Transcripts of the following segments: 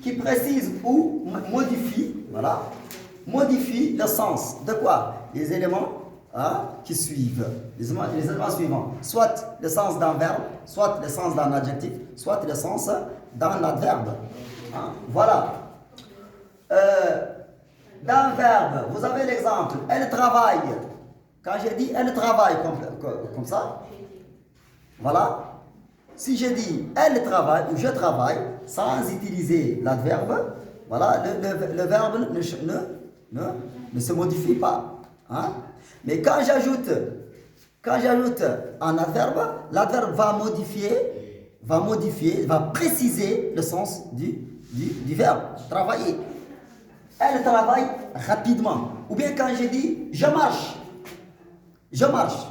qui précise ou modifie, voilà, modifie le sens de quoi? Les éléments qui suivent, les éléments suivants, soit le sens d'un verbe, soit le sens d'un adjectif, soit le sens d'un adverbe. Voilà. D'un verbe, vous avez l'exemple, elle travaille. Quand j'ai dit elle travaille comme ça, voilà. Si je dis elle travaille ou je travaille sans utiliser l'adverbe, voilà, le verbe ne se modifie pas. Mais quand j'ajoute un adverbe, l'adverbe va modifier, va préciser le sens du verbe, travailler. Elle travaille rapidement. Ou bien quand je dis je marche,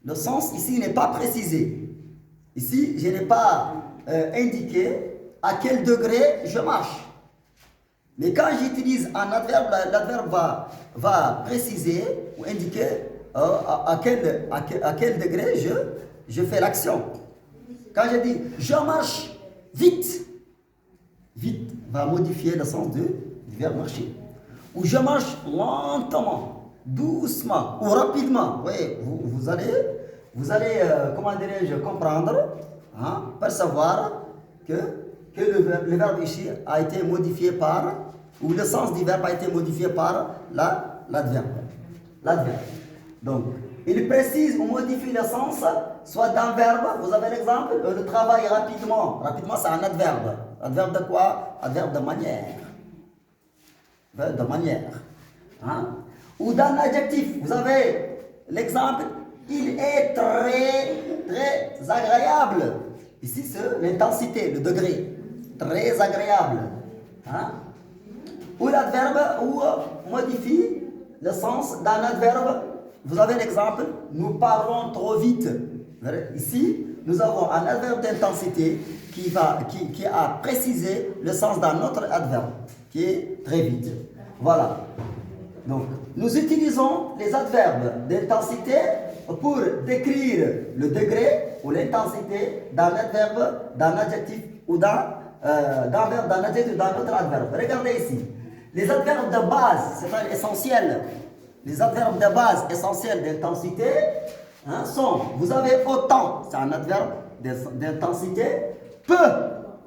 le sens ici n'est pas précisé. Ici, je n'ai pas indiqué à quel degré je marche. Mais quand j'utilise un adverbe, l'adverbe va préciser ou indiquer à quel degré je fais l'action. Quand je dis je marche vite, vite va modifier le sens du verbe marcher. Ou je marche lentement, doucement ou rapidement. Oui, vous allez comment dirais-je, comprendre, percevoir que le verbe ici a été modifié par, ou le sens du verbe a été modifié par l'adverbe. Donc, il précise ou modifie le sens, soit d'un verbe, vous avez l'exemple, le travail rapidement. Rapidement, c'est un adverbe. Adverbe de quoi? Adverbe de manière. De manière. Ou d'un adjectif. Vous avez l'exemple, il est très, très agréable. Ici, c'est l'intensité, le degré. Très agréable. Ou l'adverbe, ou modifie le sens d'un adverbe. Vous avez l'exemple, nous parlons trop vite. Ici, nous avons un adverbe d'intensité qui a précisé le sens d'un autre adverbe, qui est très vite. Voilà. Donc, nous utilisons les adverbes d'intensité pour décrire le degré ou l'intensité d'un adverbe, d'un adjectif ou d'un verbe, d'un adjectif ou d'un autre adverbe. Regardez ici. Les adverbes de base, c'est essentiel. Les adverbes de base essentiels d'intensité sont, vous avez autant, c'est un adverbe d'intensité, peu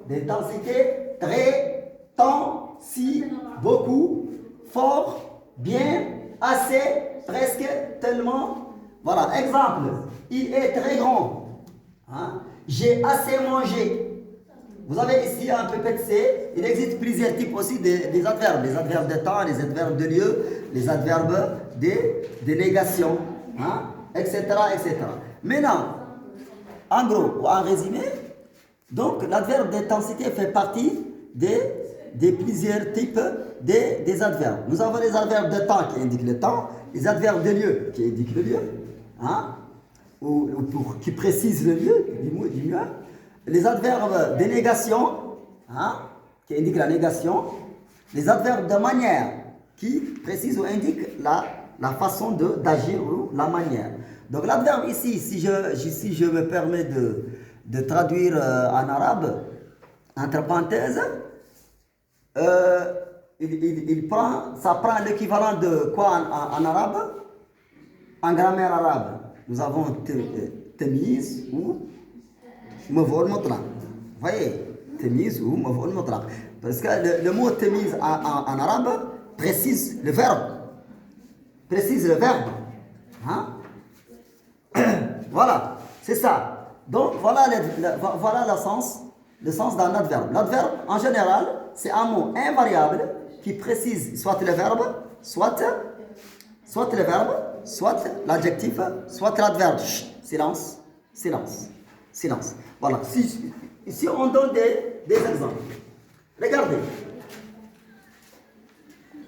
d'intensité, très, tant, si, beaucoup, fort, bien, assez, presque, tellement. Voilà, exemple, il est très grand. J'ai assez mangé. Vous avez ici un PPC, il existe plusieurs types aussi des adverbes. Les adverbes de temps, les adverbes de lieu, les adverbes de négation, etc., etc. Maintenant, en gros, ou en résumé, donc l'adverbe d'intensité fait partie des plusieurs types des adverbes. Nous avons les adverbes de temps qui indiquent le temps, les adverbes de lieu qui indiquent le lieu, ou qui précisent le lieu, du mieux. Les adverbes de négation, qui indiquent la négation. Les adverbes de manière, qui précisent ou indiquent la façon d'agir ou la manière. Donc l'adverbe ici, si je me permets de traduire en arabe, entre parenthèses, ça prend l'équivalent de quoi en arabe? En grammaire arabe, nous avons tamiz ou maf'oul mutlaq. Vous voyez, tamiz ou maf'oul mutlaq. Parce que le mot tamiz en arabe précise le verbe. Voilà, c'est ça. Donc voilà le sens d'un adverbe. L'adverbe, en général, c'est un mot invariable qui précise soit le verbe, soit l'adjectif, soit l'adverbe. Silence. Voilà. Ici, on donne des exemples. Regardez.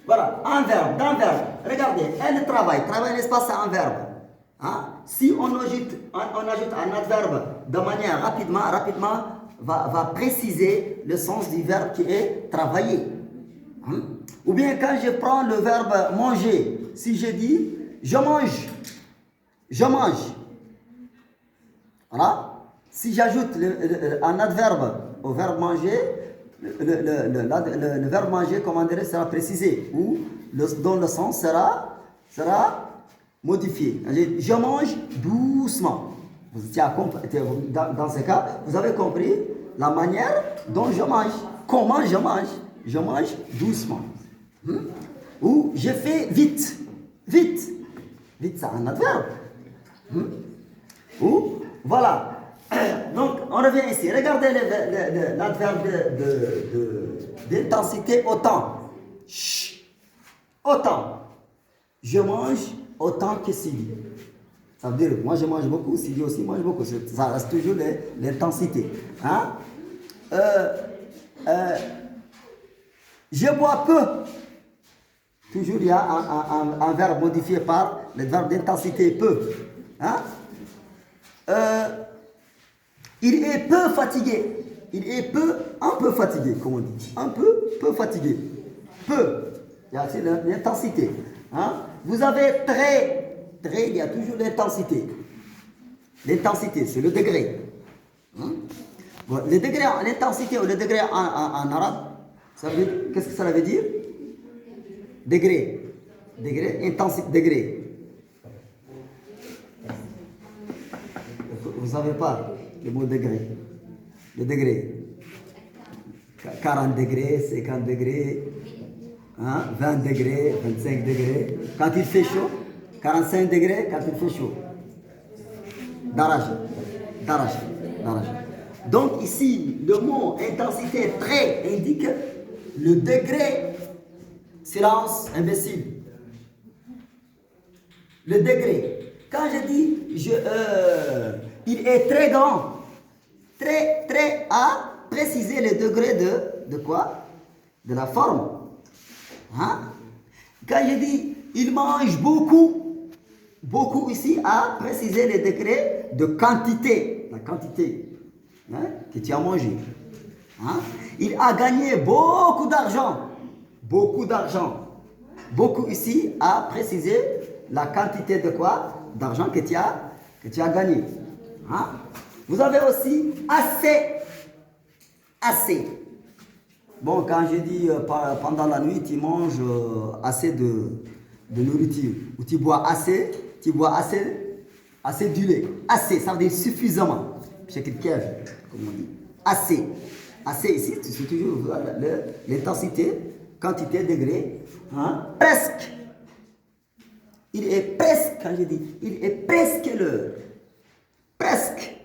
Voilà, un verbe, d'un verbe. Regardez, elle travaille. Travail, n'est-ce pas, c'est un verbe. Si on ajoute un adverbe de manière rapidement va préciser le sens du verbe qui est travailler. Ou bien quand je prends le verbe manger, si je dis je mange. Voilà. Si j'ajoute un adverbe au verbe manger, le verbe manger, comment dire, sera précisé, ou dont le sens sera modifié. Je mange doucement. Dans ce cas, vous avez compris la manière dont je mange. Comment je mange? Je mange doucement. Ou je fais vite. Vite. Vite, c'est un adverbe. Ou, voilà. Donc, on revient ici. Regardez l'adverbe d'intensité autant. Autant. Je mange autant que Sylvie. Ça veut dire, moi je mange beaucoup, Sylvie aussi mange beaucoup. Ça reste toujours l'intensité. Hein? Je bois peu. Toujours il y a un verbe modifié par le verbe d'intensité peu. Hein? Il est peu fatigué. Il est un peu fatigué, comme on dit. Un peu fatigué. Peu. Il y a aussi l'intensité. Hein? Vous avez très, il y a toujours l'intensité. L'intensité, c'est le degré. Hein? Bon, le degré, l'intensité ou le degré en arabe, qu'est-ce que ça veut dire? Degré. Degré, intensité, degré. Vous ne savez pas le mot degré. Le degré. 40 degrés, 50 degrés, hein, 20 degrés, 25 degrés. Quand il fait chaud, 45 degrés quand il fait chaud. Daraj. Donc ici, le mot intensité très indique le degré. Silence, imbécile. Le degré. Quand je dis, il est très grand, très à préciser le degré de quoi? De la forme. Hein? Quand je dis, il mange beaucoup ici à préciser le degré de quantité. La quantité, hein, que tu as mangé. Hein? Il a gagné beaucoup d'argent. Beaucoup ici à préciser la quantité de quoi? D'argent que tu as gagné. Hein? Vous avez aussi assez. Bon, quand je dis pendant la nuit, tu manges assez de nourriture. Ou tu bois assez du lait. Assez, ça veut dire suffisamment. C'est comme on dit. Assez ici, c'est toujours l'intensité, quantité, degré. Hein? Presque. Il est presque, quand je dis, il est presque l'heure. Presque.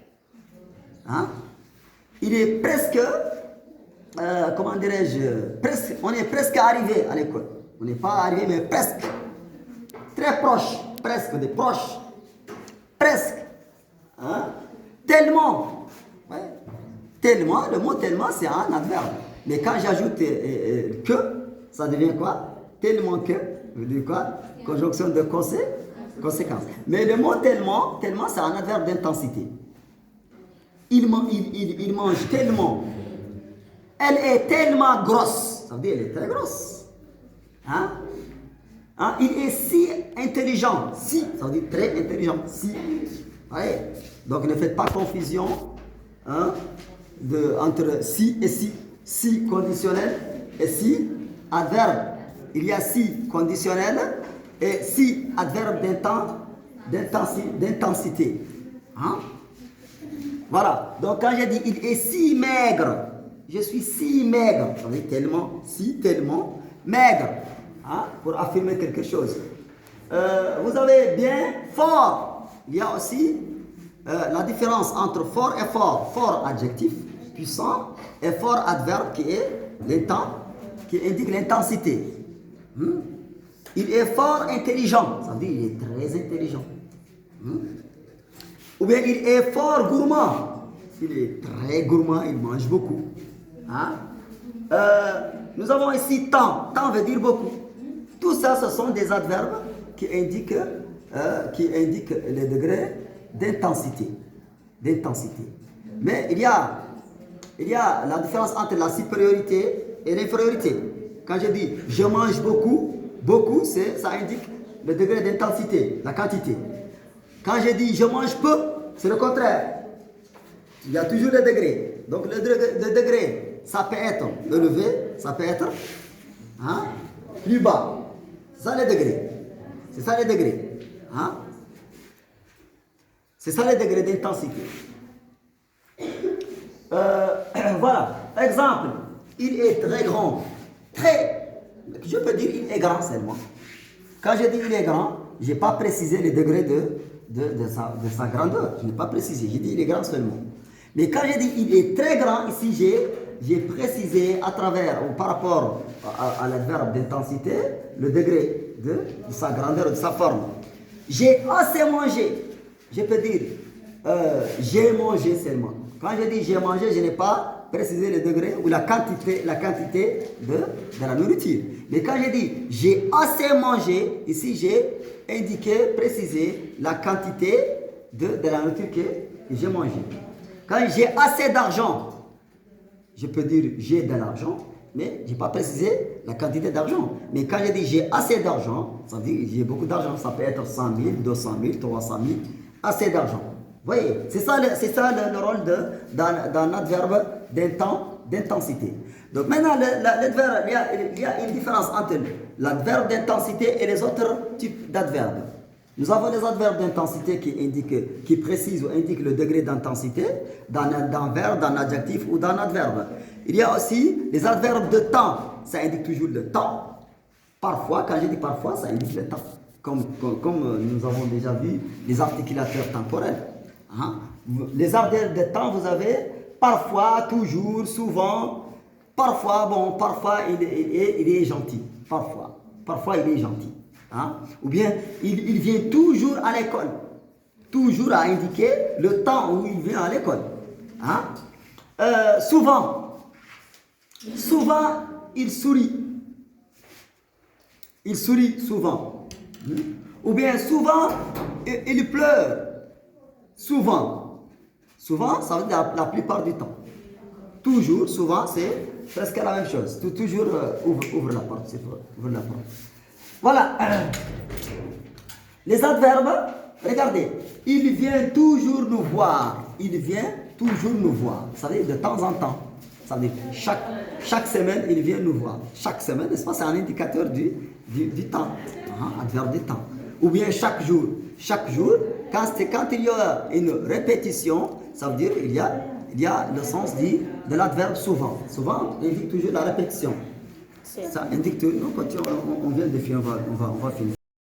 Hein? Il est presque, comment dirais-je, presque, on est presque arrivé à l'école. On n'est pas arrivé, mais presque. Très proche, presque, des proches. Presque. Hein? Tellement. Ouais. Tellement, le mot tellement, c'est un adverbe. Mais quand j'ajoute que, ça devient quoi? Tellement que, veut dire quoi? Conjonction de conséquence. Mais le mot tellement, c'est un adverbe d'intensité. Il mange tellement. Elle est tellement grosse. Ça veut dire elle est très grosse. Hein? Hein? Il est si intelligent. Si, ça veut dire très intelligent. Si. Ouais. Donc ne faites pas confusion, hein, entre si et si. Si conditionnel et si adverbe. Il y a si conditionnel et si adverbe d'intensité. Hein? Voilà. Donc quand j'ai dit il est si maigre, je suis si maigre. Ça veut dire tellement maigre. Hein? Pour affirmer quelque chose. Vous avez bien fort. Il y a aussi la différence entre fort et fort. Fort adjectif, puissant, et fort adverbe qui indique l'intensité. Il est fort intelligent, ça veut dire il est très intelligent. Ou bien il est fort gourmand, il est très gourmand, il mange beaucoup. Hein? Nous avons ici tant veut dire beaucoup. Tout ça, ce sont des adverbes qui indiquent le degré d'intensité. Mais il y a la différence entre la supériorité et l'infériorité. Quand je dis je mange beaucoup, ça indique le degré d'intensité, la quantité. Quand je dis je mange peu, c'est le contraire. Il y a toujours le degré. Donc le degré, ça peut être élevé, ça peut être hein, plus bas. C'est ça les degrés. C'est ça les degrés. Hein? C'est ça les degrés d'intensité. Voilà. Exemple, il est très grand. Très. Je peux dire il est grand seulement. Quand je dis il est grand, je n'ai pas précisé les degrés de sa grandeur. Je n'ai pas précisé. J'ai dit il est grand seulement. Mais quand je dis il est très grand, ici j'ai précisé à travers ou par rapport à l'adverbe d'intensité le degré de sa grandeur, de sa forme. J'ai assez mangé. Je peux dire j'ai mangé seulement. Quand je dis j'ai mangé, je n'ai pas précisé le degré ou la quantité de la nourriture. Mais quand je dis j'ai assez mangé, ici j'ai indiqué, précisé la quantité de la nourriture que j'ai mangé. Quand j'ai assez d'argent, je peux dire j'ai de l'argent, mais je n'ai pas précisé la quantité d'argent. Mais quand je dis j'ai assez d'argent, ça veut dire j'ai beaucoup d'argent. Ça peut être 100 000, 200 000, 300 000, assez d'argent. Vous voyez, c'est ça le rôle d'un adverbe d'intensité. Donc maintenant, l'adverbe, il y a une différence entre l'adverbe d'intensité et les autres types d'adverbes. Nous avons les adverbes d'intensité qui précisent ou indiquent le degré d'intensité d'un verbe, d'un adjectif ou d'un adverbe. Il y a aussi les adverbes de temps. Ça indique toujours le temps. Parfois, quand je dis parfois, ça indique le temps. Comme nous avons déjà vu les articulateurs temporels. Hein? Les adverbes de temps, vous avez parfois, toujours, souvent, parfois, bon, parfois il est gentil. Parfois il est gentil. Hein? Ou bien il vient toujours à l'école. Toujours à indiquer le temps où il vient à l'école. Hein? Souvent, il sourit. Il sourit souvent. Ou bien souvent, il pleure. Souvent, ça veut dire la plupart du temps. Toujours, souvent, c'est presque la même chose. Toujours ouvre la porte. Ouvre la porte. Voilà. Les adverbes, regardez. Il vient toujours nous voir. Il vient toujours nous voir. Ça veut dire de temps en temps. Ça veut dire chaque semaine, il vient nous voir. Chaque semaine, n'est-ce pas? C'est un indicateur du temps. Adverbe du temps. Ou bien chaque jour. Chaque jour, quand il y a une répétition, ça veut dire il y a le sens de l'adverbe souvent. Souvent, il indique toujours la répétition. Ça indique toujours. On vient de finir, on va finir.